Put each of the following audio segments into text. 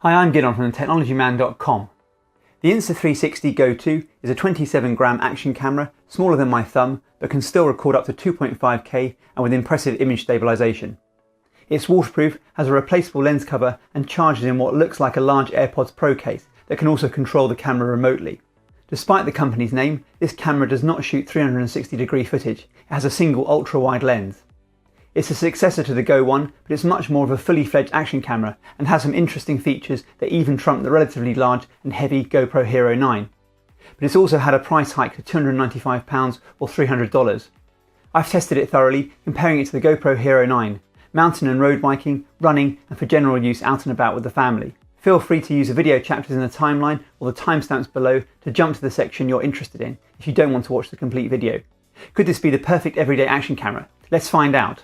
Hi, I'm Gideon from technologyman.com. The Insta360 GO 2 is a 27-gram action camera, smaller than my thumb, but can still record up to 2.5K and with impressive image stabilisation. It's waterproof, has a replaceable lens cover and charges in what looks like a large AirPods Pro case that can also control the camera remotely. Despite the company's name, this camera does not shoot 360-degree footage. It has a single ultra-wide lens. It's a successor to the GO 1, but it's much more of a fully fledged action camera and has some interesting features that even trump the relatively large and heavy GoPro Hero 9. But it's also had a price hike to £295 or $300. I've tested it thoroughly, comparing it to the GoPro Hero 9, mountain and road biking, running and for general use out and about with the family. Feel free to use the video chapters in the timeline or the timestamps below to jump to the section you're interested in if you don't want to watch the complete video. Could this be the perfect everyday action camera? Let's find out.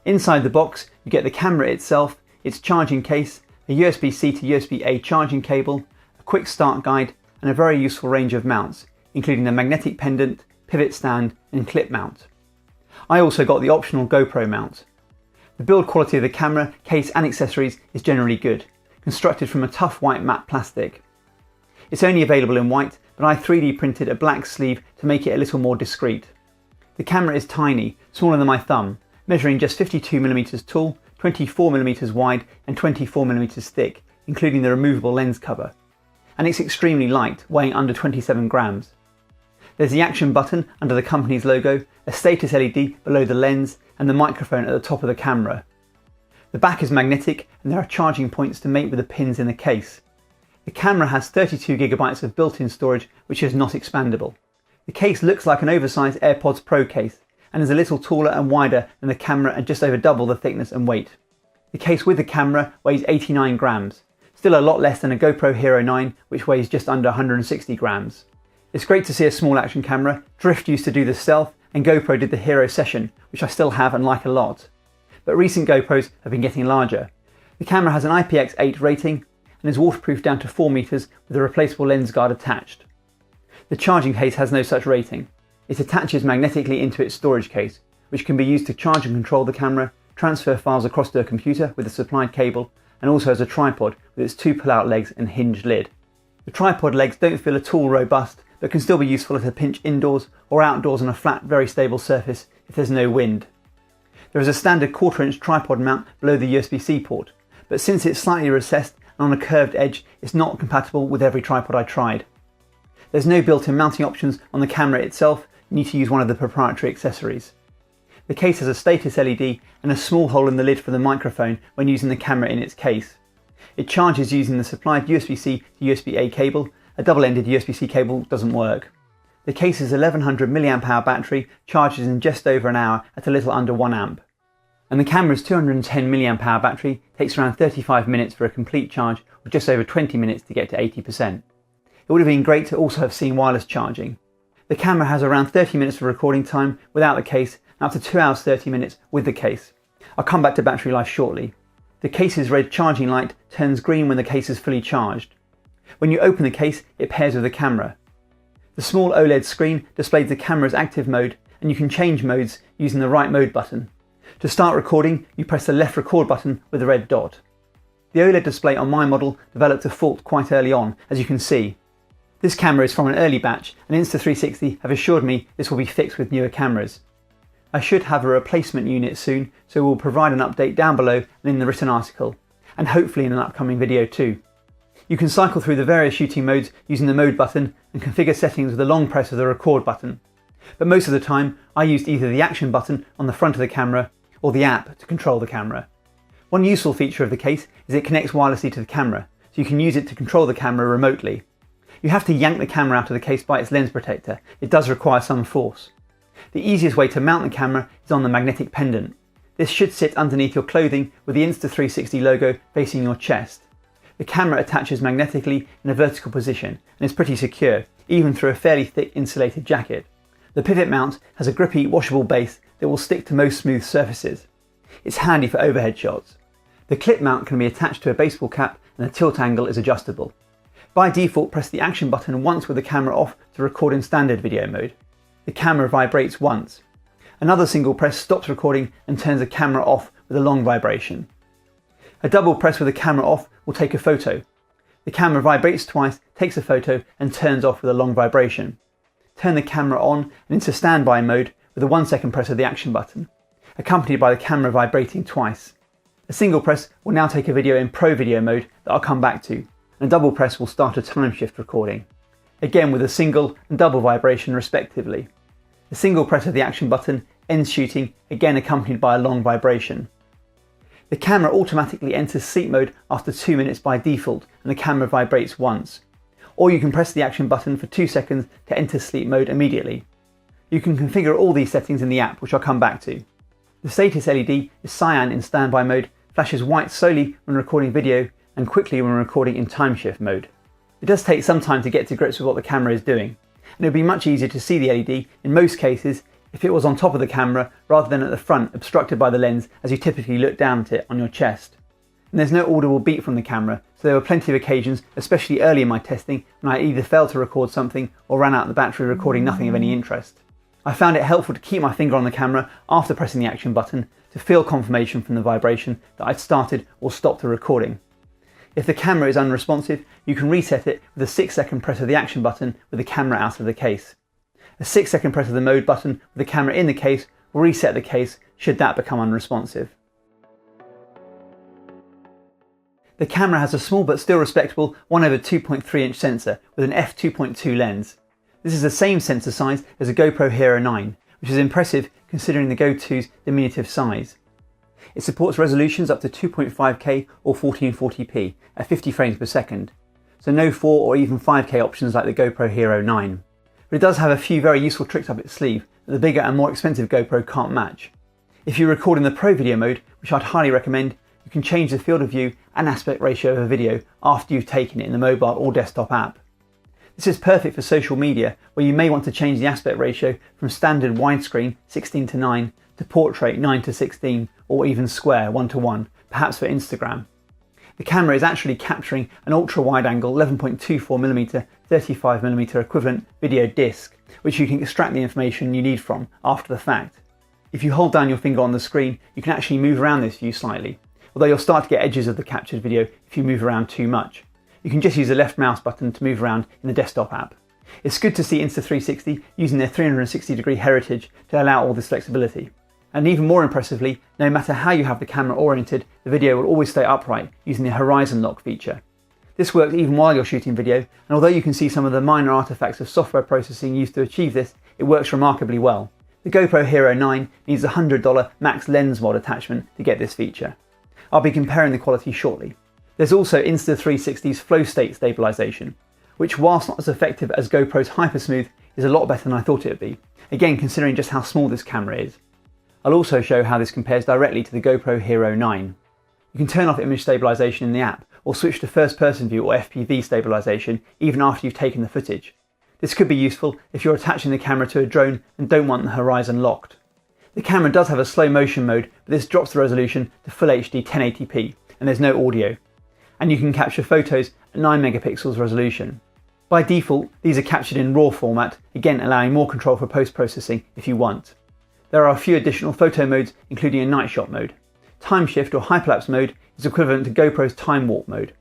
Inside the box, you get the camera itself, its charging case, a USB-C to USB-A charging cable, a quick start guide, and a very useful range of mounts, including the magnetic pendant, pivot stand, and clip mount. I also got the optional GoPro mount. The build quality of the camera, case, and accessories is generally good, constructed from a tough white matte plastic. It's only available in white, but I 3D printed a black sleeve to make it a little more discreet. The camera is tiny, smaller than my thumb, measuring just 52mm tall, 24mm wide and 24mm thick, including the removable lens cover. And it's extremely light, weighing under 27 grams. There's the action button under the company's logo, a status LED below the lens and the microphone at the top of the camera. The back is magnetic and there are charging points to mate with the pins in the case. The camera has 32GB of built-in storage, which is not expandable. The case looks like an oversized AirPods Pro case, and is a little taller and wider than the camera and just over double the thickness and weight. The case with the camera weighs 89 grams, still a lot less than a GoPro Hero 9 which weighs just under 160 grams. It's great to see a small action camera. Drift used to do the Stealth and GoPro did the Hero Session, which I still have and like a lot. But recent GoPros have been getting larger. The camera has an IPX8 rating and is waterproof down to 4 meters with a replaceable lens guard attached. The charging case has no such rating. It attaches magnetically into its storage case, which can be used to charge and control the camera, transfer files across to a computer with a supplied cable, and also as a tripod with its 2 pull-out legs and hinged lid. The tripod legs don't feel at all robust, but can still be useful at a pinch indoors or outdoors on a flat, very stable surface if there's no wind. There is a standard 1/4-inch tripod mount below the USB-C port, but since it's slightly recessed and on a curved edge, it's not compatible with every tripod I tried. There's no built-in mounting options on the camera itself. You need to use one of the proprietary accessories. The case has a status LED and a small hole in the lid for the microphone when using the camera in its case. It charges using the supplied USB-C to USB-A cable. A double-ended USB-C cable doesn't work. The case's 1100 mAh battery charges in just over an hour at a little under 1 amp. And the camera's 210 mAh battery takes around 35 minutes for a complete charge, or just over 20 minutes to get to 80%. It would have been great to also have seen wireless charging. The camera has around 30 minutes of recording time without the case and up to 2 hours 30 minutes with the case. I'll come back to battery life shortly. The case's red charging light turns green when the case is fully charged. When you open the case, it pairs with the camera. The small OLED screen displays the camera's active mode and you can change modes using the right mode button. To start recording, you press the left record button with the red dot. The OLED display on my model developed a fault quite early on, as you can see. This camera is from an early batch and Insta360 have assured me this will be fixed with newer cameras. I should have a replacement unit soon, so we'll provide an update down below and in the written article, and hopefully in an upcoming video too. You can cycle through the various shooting modes using the mode button and configure settings with a long press of the record button. But most of the time I used either the action button on the front of the camera or the app to control the camera. One useful feature of the case is it connects wirelessly to the camera, so you can use it to control the camera remotely. You have to yank the camera out of the case by its lens protector. It does require some force. The easiest way to mount the camera is on the magnetic pendant. This should sit underneath your clothing with the Insta360 logo facing your chest. The camera attaches magnetically in a vertical position and is pretty secure, even through a fairly thick insulated jacket. The pivot mount has a grippy, washable base that will stick to most smooth surfaces. It's handy for overhead shots. The clip mount can be attached to a baseball cap and the tilt angle is adjustable. By default, press the action button once with the camera off to record in standard video mode. The camera vibrates once. Another single press stops recording and turns the camera off with a long vibration. A double press with the camera off will take a photo. The camera vibrates twice, takes a photo and turns off with a long vibration. Turn the camera on and into standby mode with a 1 second press of the action button, accompanied by the camera vibrating twice. A single press will now take a video in Pro Video mode that I'll come back to, and a double press will start a timeshift recording, again with a single and double vibration respectively. The single press of the action button ends shooting, again accompanied by a long vibration. The camera automatically enters sleep mode after 2 minutes by default, and the camera vibrates once. Or you can press the action button for 2 seconds to enter sleep mode immediately. You can configure all these settings in the app, which I'll come back to. The status LED is cyan in standby mode, flashes white solely when recording video and quickly when recording in timeshift mode. It does take some time to get to grips with what the camera is doing, and it would be much easier to see the LED in most cases if it was on top of the camera rather than at the front, obstructed by the lens as you typically look down at it on your chest. And there's no audible beep from the camera, so there were plenty of occasions, especially early in my testing, when I either failed to record something or ran out the battery recording nothing of any interest. I found it helpful to keep my finger on the camera after pressing the action button to feel confirmation from the vibration that I'd started or stopped the recording. If the camera is unresponsive, you can reset it with a 6 second press of the action button with the camera out of the case. A 6 second press of the mode button with the camera in the case will reset the case should that become unresponsive. The camera has a small but still respectable 1/2.3 inch sensor with an f2.2 lens. This is the same sensor size as a GoPro Hero 9, which is impressive considering the Go 2's diminutive size. It supports resolutions up to 2.5K or 1440p at 50 frames per second, so no 4 or even 5K options like the GoPro Hero 9. But it does have a few very useful tricks up its sleeve that the bigger and more expensive GoPro can't match. If you record in the Pro Video mode, which I'd highly recommend, you can change the field of view and aspect ratio of a video after you've taken it in the mobile or desktop app. This is perfect for social media, where you may want to change the aspect ratio from standard widescreen 16:9 to portrait 9:16 or even square 1:1, perhaps for Instagram. The camera is actually capturing an ultra-wide angle 11.24mm 35mm equivalent video disc, which you can extract the information you need from after the fact. If you hold down your finger on the screen, you can actually move around this view slightly, although you'll start to get edges of the captured video if you move around too much. You can just use the left mouse button to move around in the desktop app. It's good to see Insta360 using their 360-degree heritage to allow all this flexibility. And even more impressively, no matter how you have the camera oriented, the video will always stay upright using the Horizion Lock feature. This works even while you're shooting video, and although you can see some of the minor artifacts of software processing used to achieve this, it works remarkably well. The GoPro Hero 9 needs a $100 Max Lens Mod attachment to get this feature. I'll be comparing the quality shortly. There's also Insta360's FlowState stabilisation, which whilst not as effective as GoPro's Hypersmooth, is a lot better than I thought it would be, again considering just how small this camera is. I'll also show how this compares directly to the GoPro Hero 9. You can turn off image stabilisation in the app, or switch to first person view or FPV stabilisation even after you've taken the footage. This could be useful if you're attaching the camera to a drone and don't want the horizon locked. The camera does have a slow motion mode, but this drops the resolution to Full HD 1080p, and there's no audio. And you can capture photos at 9 megapixels resolution. By default, these are captured in RAW format, again allowing more control for post-processing if you want. There are a few additional photo modes, including a night shot mode. Timeshift or hyperlapse mode is equivalent to GoPro's time warp mode.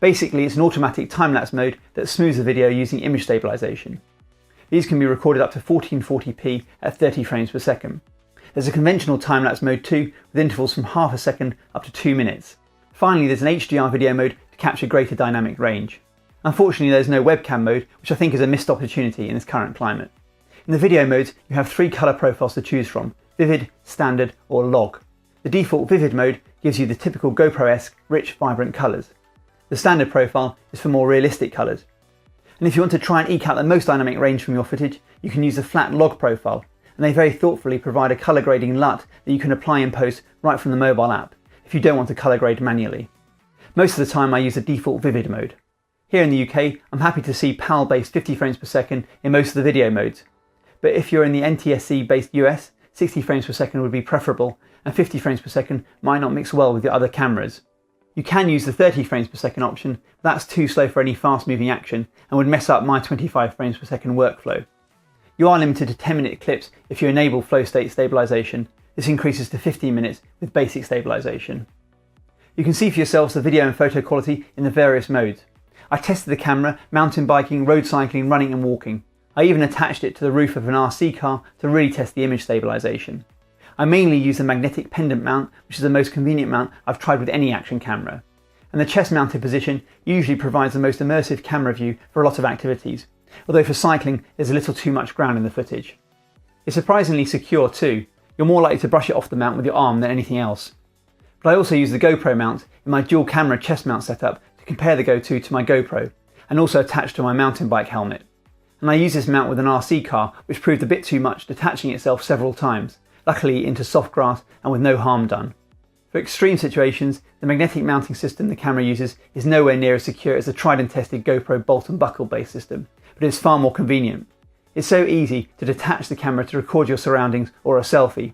Basically, it's an automatic time-lapse mode that smooths the video using image stabilisation. These can be recorded up to 1440p at 30 frames per second. There's a conventional time-lapse mode too, with intervals from half a second up to 2 minutes. Finally, there's an HDR video mode to capture greater dynamic range. Unfortunately, there's no webcam mode, which I think is a missed opportunity in this current climate. In the video modes, you have 3 colour profiles to choose from: Vivid, Standard or Log. The default Vivid mode gives you the typical GoPro-esque, rich, vibrant colours. The Standard profile is for more realistic colours. And if you want to try and eke out the most dynamic range from your footage, you can use the flat Log profile, and they very thoughtfully provide a colour grading LUT that you can apply in post right from the mobile app, if you don't want to colour grade manually. Most of the time I use the default Vivid mode. Here in the UK, I'm happy to see PAL-based 50 frames per second in most of the video modes. But if you're in the NTSC-based US, 60 frames per second would be preferable, and 50 frames per second might not mix well with your other cameras. You can use the 30 frames per second option, but that's too slow for any fast-moving action and would mess up my 25 frames per second workflow. You are limited to 10-minute clips if you enable FlowState stabilisation. This increases to 15 minutes with basic stabilisation. You can see for yourselves the video and photo quality in the various modes. I tested the camera mountain biking, road cycling, running and walking. I even attached it to the roof of an RC car to really test the image stabilisation. I mainly use the magnetic pendant mount, which is the most convenient mount I've tried with any action camera. And the chest mounted position usually provides the most immersive camera view for a lot of activities, although for cycling there's a little too much ground in the footage. It's surprisingly secure too. You're more likely to brush it off the mount with your arm than anything else. But I also use the GoPro mount in my dual camera chest mount setup to compare the Go 2 to my GoPro, and also attached to my mountain bike helmet. And I use this mount with an RC car, which proved a bit too much, detaching itself several times, luckily into soft grass and with no harm done. For extreme situations, the magnetic mounting system the camera uses is nowhere near as secure as the tried and tested GoPro bolt and buckle based system, but it's far more convenient. It's so easy to detach the camera to record your surroundings or a selfie.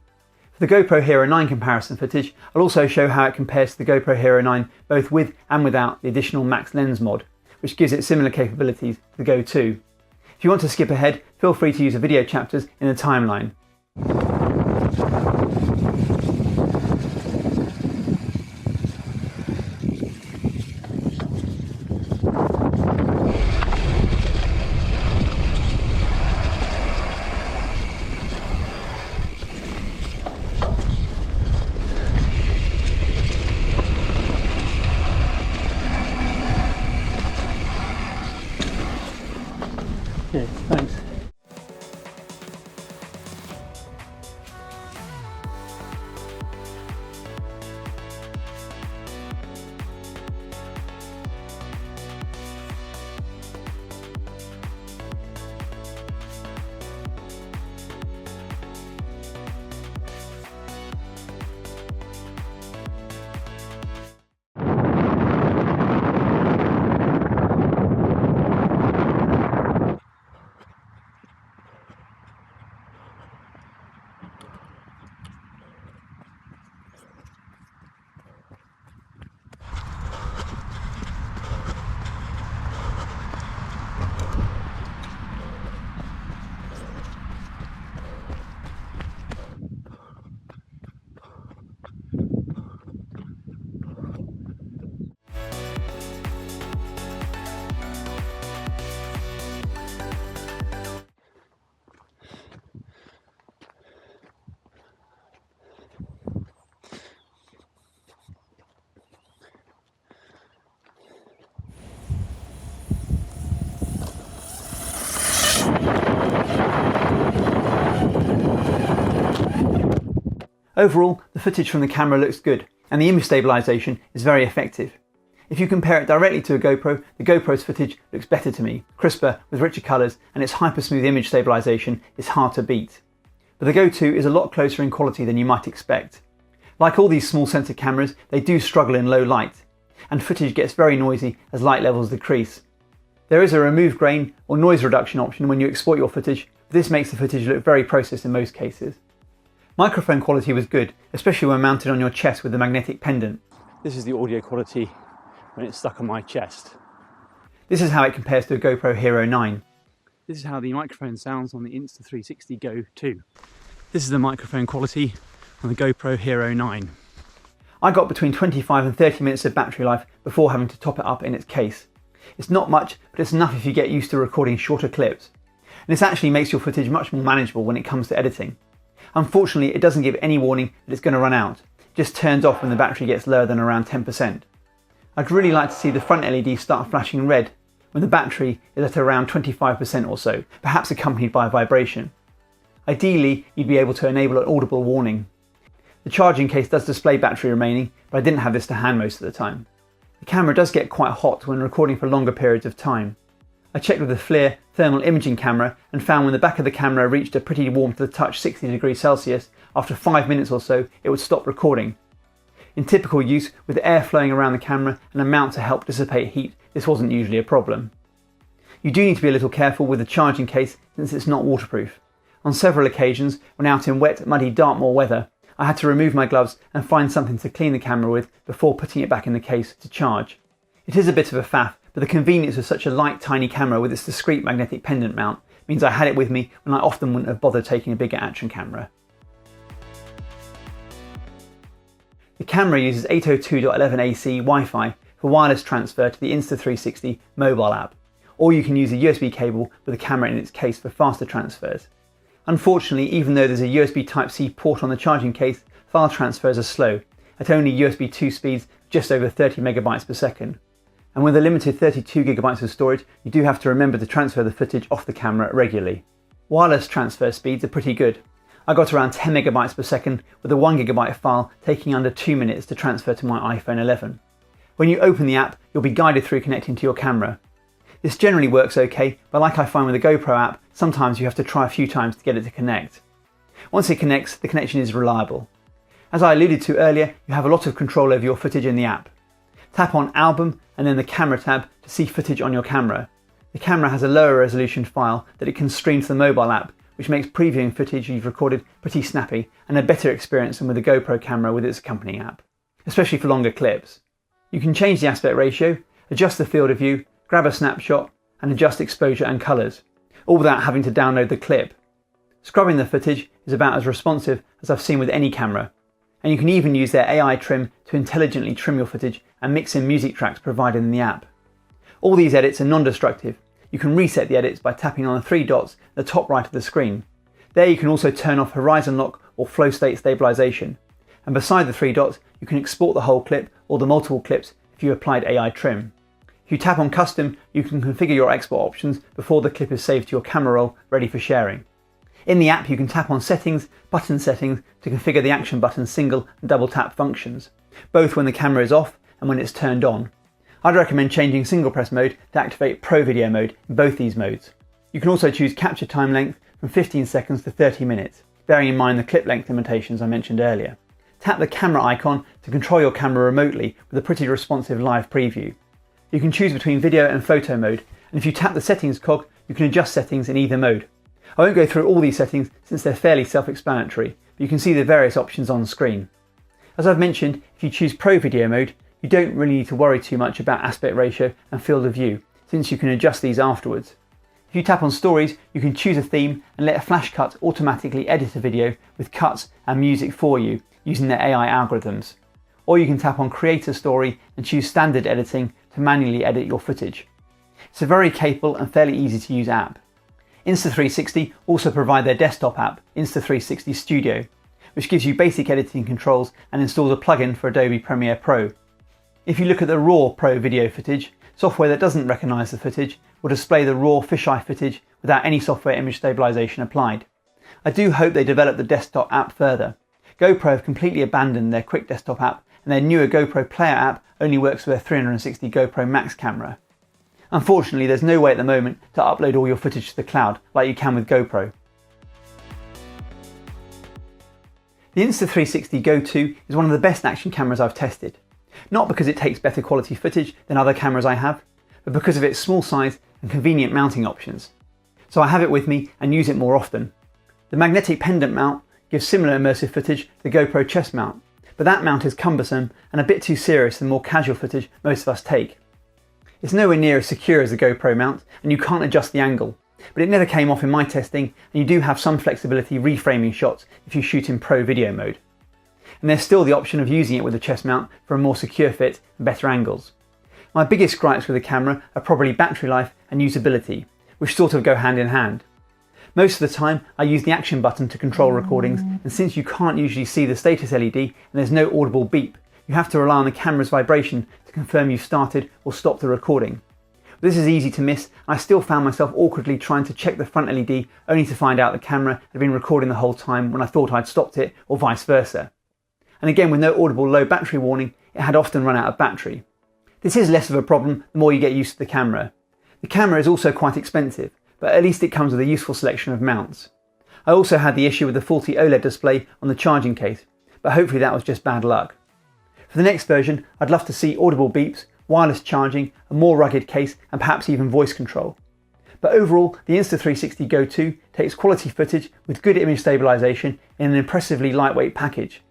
For the GoPro Hero 9 comparison footage, I'll also show how it compares to the GoPro Hero 9 both with and without the additional Max Lens Mod, which gives it similar capabilities to the Go 2. If you want to skip ahead, feel free to use the video chapters in the timeline. Okay, thanks. Overall, the footage from the camera looks good, and the image stabilisation is very effective. If you compare it directly to a GoPro, the GoPro's footage looks better to me, crisper with richer colours, and its hyper-smooth image stabilisation is hard to beat. But the Go 2 is a lot closer in quality than you might expect. Like all these small sensor cameras, they do struggle in low light, and footage gets very noisy as light levels decrease. There is a remove grain or noise reduction option when you export your footage, but this makes the footage look very processed in most cases. Microphone quality was good, especially when mounted on your chest with the magnetic pendant. This is the audio quality when it's stuck on my chest. This is how it compares to a GoPro Hero 9. This is how the microphone sounds on the Insta360 GO 2. This is the microphone quality on the GoPro Hero 9. I got between 25 and 30 minutes of battery life before having to top it up in its case. It's not much, but it's enough if you get used to recording shorter clips. And this actually makes your footage much more manageable when it comes to editing. Unfortunately, it doesn't give any warning that it's going to run out. It just turns off when the battery gets lower than around 10%. I'd really like to see the front LED start flashing red when the battery is at around 25% or so, perhaps accompanied by a vibration. Ideally, you'd be able to enable an audible warning. The charging case does display battery remaining, but I didn't have this to hand most of the time. The camera does get quite hot when recording for longer periods of time. I checked with the FLIR thermal imaging camera and found when the back of the camera reached a pretty warm to the touch 60 degrees Celsius, after 5 minutes or so it would stop recording. In typical use, with air flowing around the camera and a mount to help dissipate heat, this wasn't usually a problem. You do need to be a little careful with the charging case since it's not waterproof. On several occasions, when out in wet, muddy Dartmoor weather, I had to remove my gloves and find something to clean the camera with before putting it back in the case to charge. It is a bit of a faff, but the convenience of such a light, tiny camera with its discreet magnetic pendant mount means I had it with me when I often wouldn't have bothered taking a bigger action camera. The camera uses 802.11ac Wi-Fi for wireless transfer to the Insta360 mobile app, or you can use a USB cable with a camera in its case for faster transfers. Unfortunately, even though there's a USB Type-C port on the charging case, file transfers are slow, at only USB 2 speeds just over 30 megabytes per second. And with a limited 32 gigabytes of storage, you do have to remember to transfer the footage off the camera regularly. Wireless transfer speeds are pretty good. I got around 10 megabytes per second with a 1 gigabyte file taking under 2 minutes to transfer to my iPhone 11. When you open the app, you'll be guided through connecting to your camera. This generally works okay, but like I find with the GoPro app, sometimes you have to try a few times to get it to connect. Once it connects, the connection is reliable. As I alluded to earlier, you have a lot of control over your footage in the app. Tap on Album and then the Camera tab to see footage on your camera. The camera has a lower resolution file that it can stream to the mobile app, which makes previewing footage you've recorded pretty snappy and a better experience than with the GoPro camera with its accompanying app, especially for longer clips. You can change the aspect ratio, adjust the field of view, grab a snapshot and adjust exposure and colours, all without having to download the clip. Scrubbing the footage is about as responsive as I've seen with any camera, and you can even use their AI trim to intelligently trim your footage and mix in music tracks provided in the app. All these edits are non-destructive. You can reset the edits by tapping on the 3 dots at the top right of the screen. There you can also turn off Horizion Lock or FlowState stabilisation, and beside the 3 dots you can export the whole clip or the multiple clips if you applied AI trim. If you tap on Custom, you can configure your export options before the clip is saved to your camera roll ready for sharing. In the app you can tap on Settings, Button Settings to configure the action button single and double tap functions, both when the camera is off and when it's turned on. I'd recommend changing single press mode to activate Pro Video mode in both these modes. You can also choose capture time length from 15 seconds to 30 minutes, bearing in mind the clip length limitations I mentioned earlier. Tap the camera icon to control your camera remotely with a pretty responsive live preview. You can choose between video and photo mode, and if you tap the settings cog, you can adjust settings in either mode. I won't go through all these settings since they're fairly self-explanatory, but you can see the various options on screen. As I've mentioned, if you choose Pro Video mode, you don't really need to worry too much about aspect ratio and field of view, since you can adjust these afterwards. If you tap on Stories, you can choose a theme and let Flashcut automatically edit a video with cuts and music for you using their AI algorithms. Or you can tap on Create a Story and choose Standard Editing to manually edit your footage. It's a very capable and fairly easy to use app. Insta360 also provide their desktop app, Insta360 Studio, which gives you basic editing controls and installs a plugin for Adobe Premiere Pro. If you look at the raw Pro video footage, software that doesn't recognise the footage will display the raw fisheye footage without any software image stabilisation applied. I do hope they develop the desktop app further. GoPro have completely abandoned their quick desktop app, and their newer GoPro Player app only works with their 360 GoPro Max camera. Unfortunately, there's no way at the moment to upload all your footage to the cloud like you can with GoPro. The Insta360 GO 2 is one of the best action cameras I've tested. Not because it takes better quality footage than other cameras I have, but because of its small size and convenient mounting options. So I have it with me and use it more often. The magnetic pendant mount gives similar immersive footage to the GoPro chest mount, but that mount is cumbersome and a bit too serious than more casual footage most of us take. It's nowhere near as secure as the GoPro mount, and you can't adjust the angle, but it never came off in my testing, and you do have some flexibility reframing shots if you shoot in Pro Video mode. And there's still the option of using it with a chest mount for a more secure fit and better angles. My biggest gripes with the camera are probably battery life and usability, which sort of go hand in hand. Most of the time I use the action button to control recordings, and since you can't usually see the status LED and there's no audible beep, you have to rely on the camera's vibration to confirm you've started or stopped the recording. This is easy to miss, and I still found myself awkwardly trying to check the front LED only to find out the camera had been recording the whole time when I thought I'd stopped it, or vice versa. And again, with no audible low battery warning, it had often run out of battery. This is less of a problem the more you get used to the camera. The camera is also quite expensive, but at least it comes with a useful selection of mounts. I also had the issue with the faulty OLED display on the charging case, but hopefully that was just bad luck. For the next version, I'd love to see audible beeps, wireless charging, a more rugged case, and perhaps even voice control. But overall, the Insta360 GO 2 takes quality footage with good image stabilisation in an impressively lightweight package.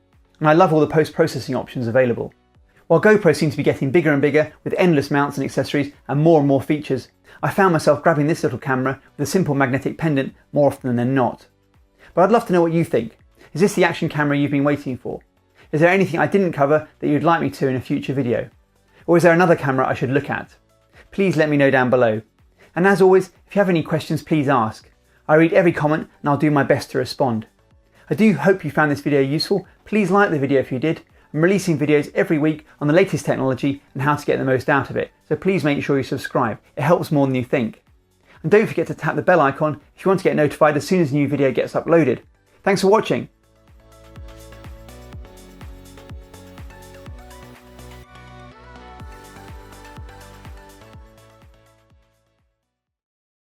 And I love all the post-processing options available. While GoPro seems to be getting bigger and bigger with endless mounts and accessories and more features, I found myself grabbing this little camera with a simple magnetic pendant more often than not. But I'd love to know what you think. Is this the action camera you've been waiting for? Is there anything I didn't cover that you'd like me to in a future video? Or is there another camera I should look at? Please let me know down below. And as always, if you have any questions, please ask. I read every comment and I'll do my best to respond. I do hope you found this video useful. Please like the video if you did. I'm releasing videos every week on the latest technology and how to get the most out of it, so please make sure you subscribe. It helps more than you think. And don't forget to tap the bell icon if you want to get notified as soon as a new video gets uploaded. Thanks for watching.